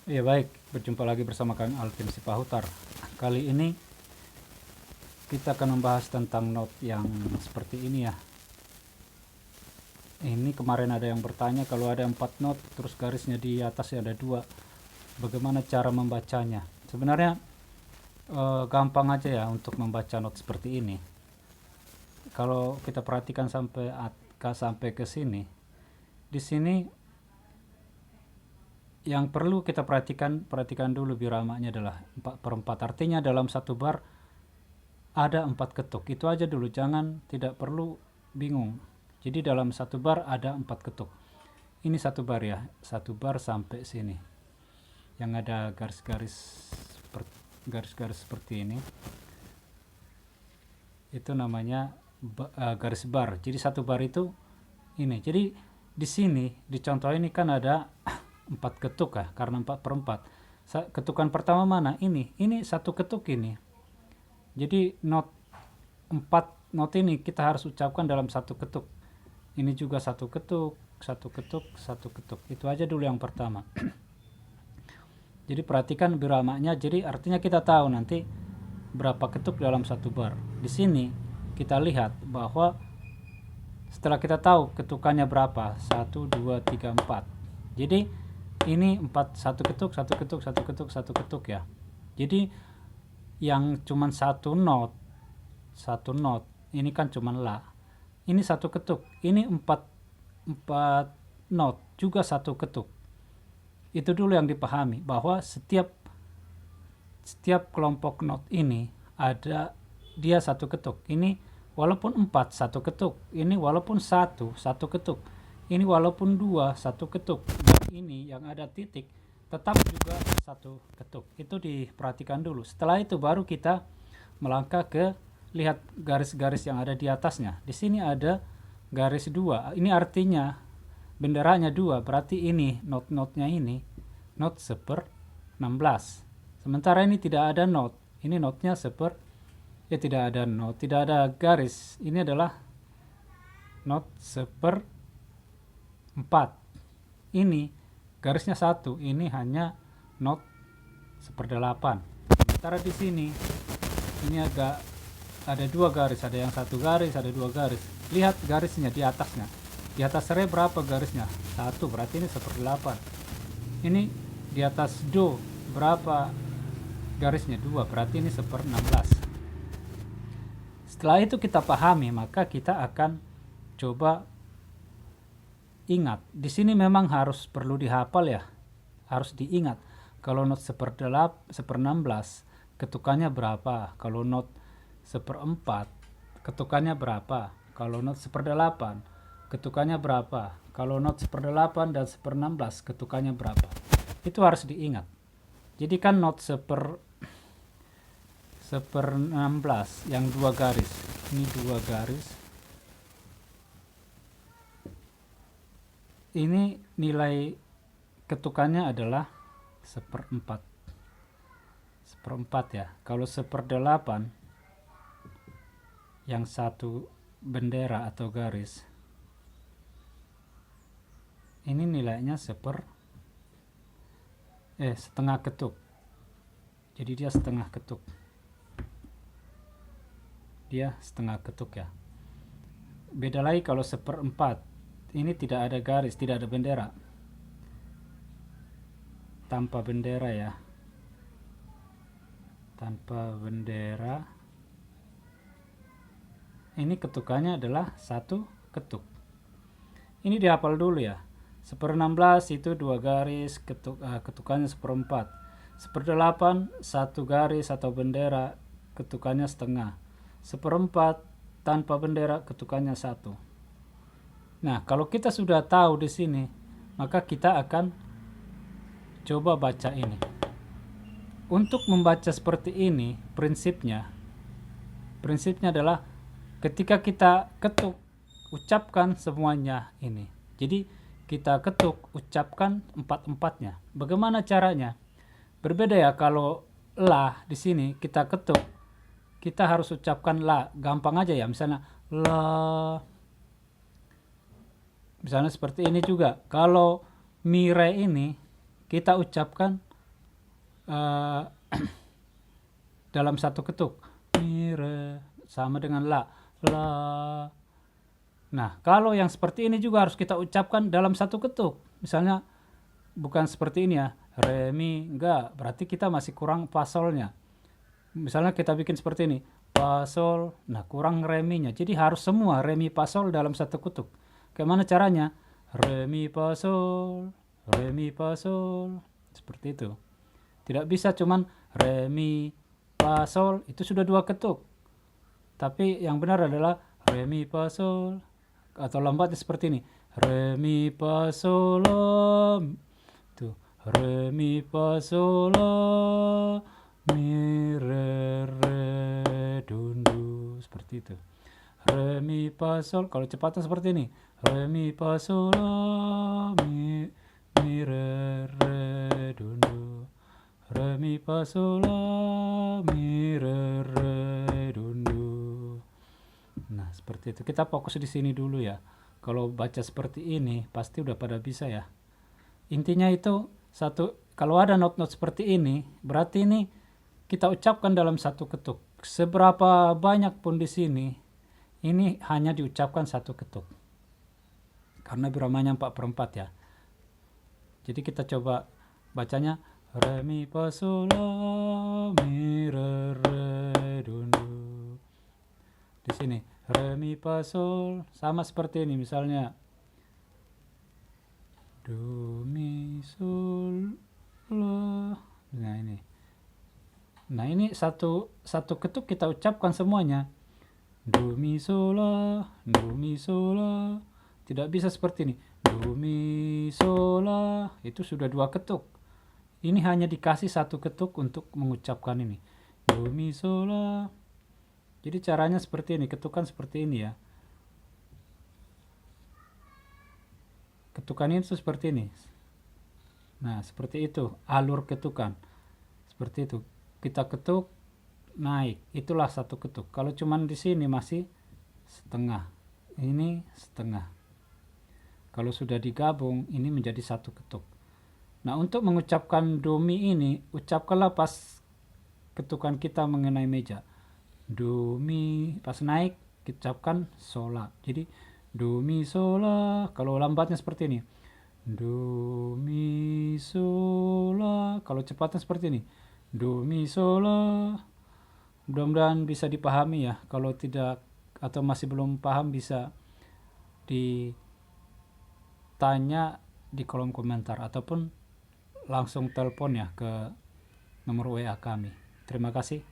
Ya baik, berjumpa lagi bersama kami Alvin Sipahutar. Kali ini kita akan membahas tentang not yang seperti ini ya. Ini kemarin ada yang bertanya kalau ada 4 not, terus garisnya di atasnya ada 2, bagaimana cara membacanya? Sebenarnya gampang aja ya untuk membaca not seperti ini. Kalau kita perhatikan sampai ke sini, di sini yang perlu kita perhatikan dulu biramanya adalah 4/4. Artinya dalam satu bar ada 4 ketuk. Itu aja dulu, tidak perlu bingung. Jadi dalam satu bar ada 4 ketuk. Ini satu bar ya, satu bar sampai sini. Yang ada garis-garis seperti ini. Itu namanya garis bar. Jadi satu bar itu ini. Jadi di sini di contoh ini kan ada 4 ketuk ya, karena 4/4. Ketukan pertama mana? Ini satu ketuk ini. Jadi not 4 not ini kita harus ucapkan dalam satu ketuk. Ini juga satu ketuk, satu ketuk, satu ketuk. Itu aja dulu yang pertama. Jadi perhatikan biramanya. Jadi artinya kita tahu nanti berapa ketuk dalam satu bar. Di sini kita lihat bahwa setelah kita tahu ketukannya berapa, 1, 2, 3, 4. Jadi ini 4, satu ketuk, satu ketuk, satu ketuk, satu ketuk ya. Jadi yang cuman satu not, ini kan cuman la. Ini satu ketuk, ini 4 not juga satu ketuk. Itu dulu yang dipahami, bahwa setiap kelompok not ini ada dia satu ketuk. Ini walaupun 4 satu ketuk, ini walaupun satu ketuk, ini walaupun 2 satu ketuk, dan ini yang ada titik tetap juga satu ketuk. Itu diperhatikan dulu. Setelah itu baru kita melangkah ke lihat garis-garis yang ada di atasnya. Di sini ada garis 2. Ini artinya benderanya 2, berarti ini not-notnya ini not 1/16. Sementara ini tidak ada not. Ini notnya tidak ada not, tidak ada garis. Ini adalah not 1/4. Ini garisnya 1, ini hanya not 1/8. Sementara di sini ini ada 2 garis, ada yang 1 garis, ada 2 garis. Lihat garisnya di atasnya. Di atas re berapa garisnya? 1, berarti ini 1/8. Ini di atas do berapa garisnya? 2, berarti ini 1/16. Setelah itu kita pahami, maka kita akan coba ingat. Di sini memang perlu dihafal ya. Harus diingat. Kalau not 1/16 ketukannya berapa? Kalau not 1/4 ketukannya berapa? Kalau not 1/8 ketukannya berapa? Kalau not 1/8 dan 1/16 ketukannya berapa? Itu harus diingat. Jadi kan not 1/16 yang 2 garis. Ini 2 garis. Ini nilai ketukannya adalah 1/4. 1/4 ya. Kalau 1/8 yang satu bendera atau garis, ini nilainya setengah ketuk. Jadi dia setengah ketuk. Dia setengah ketuk ya. Beda lagi kalau 1/4. Ini tidak ada garis, tidak ada bendera. Tanpa bendera ya. Tanpa bendera. Ini ketukannya adalah satu ketuk. Ini dihafal dulu ya. 1/16 itu 2 garis, ketukannya 1/4. 1/8 1 garis atau bendera, ketukannya setengah. 1/4 tanpa bendera, ketukannya 1. Nah, kalau kita sudah tahu di sini, maka kita akan coba baca ini. Untuk membaca seperti ini, prinsipnya adalah ketika kita ketuk, ucapkan semuanya ini. Jadi kita ketuk, ucapkan 4/4-nya. Bagaimana caranya? Berbeda ya, kalau la di sini kita ketuk, kita harus ucapkan la. Gampang aja ya, misalnya la. Misalnya seperti ini juga. Kalau mire ini kita ucapkan eh, dalam satu ketuk. Mi, re, sama dengan la. La. Nah, kalau yang seperti ini juga harus kita ucapkan dalam satu ketuk. Misalnya, bukan seperti ini ya. Re, mi, enggak. Berarti kita masih kurang fa solnya. Misalnya kita bikin seperti ini. Fa sol. Nah, kurang re mi-nya. Jadi harus semua re mi fa sol dalam satu ketuk. Bagaimana caranya? Re mi fa sol. Re mi fa sol. Seperti itu. Tidak bisa cuman re mi fa sol. Itu sudah dua ketuk. Tapi yang benar adalah re mi fa sol. Atau lambatnya seperti ini. Re mi fa sol la. Tuh. Re mi fa sol la. Mi re re dun du. Seperti itu. Re mi fa sol. Kalau cepatnya seperti ini. Re mi fa sol la. Mi re re dun du. Re mi fa sol la. Mi re re dun du. Nah, seperti itu. Kita fokus di sini dulu ya. Kalau baca seperti ini, pasti udah pada bisa ya. Intinya itu satu, kalau ada not-not seperti ini, berarti ini kita ucapkan dalam satu ketuk. Seberapa banyak pun di sini, ini hanya diucapkan satu ketuk. Karena biramanya 4/4 ya. Jadi kita coba bacanya re mi fa sol la mi re re dun du. Di sini re mi fa sol sama seperti ini, misalnya do mi sol la. Nah ini satu ketuk kita ucapkan semuanya. Do mi sol la, do mi sol la. Tidak bisa seperti ini. Do mi sol la, itu sudah dua ketuk. Ini hanya dikasih satu ketuk untuk mengucapkan ini. Do mi sol la. Jadi caranya seperti ini, ketukan seperti ini ya. Ketukan itu seperti ini. Nah, seperti itu alur ketukan. Seperti itu. Kita ketuk naik, itulah satu ketuk. Kalau cuman di sini masih setengah. Ini setengah. Kalau sudah digabung, ini menjadi satu ketuk. Nah, untuk mengucapkan do mi ini, ucapkanlah pas ketukan kita mengenai meja. Do mi, pas naik, kita ucapkan sola. Jadi, do mi sola. Kalau lambatnya seperti ini. Do mi sola. Kalau cepatnya seperti ini. Do mi sola. Mudah-mudahan bisa dipahami ya. Kalau tidak atau masih belum paham, bisa ditanya di kolom komentar ataupun langsung telepon ya ke nomor WA kami. Terima kasih.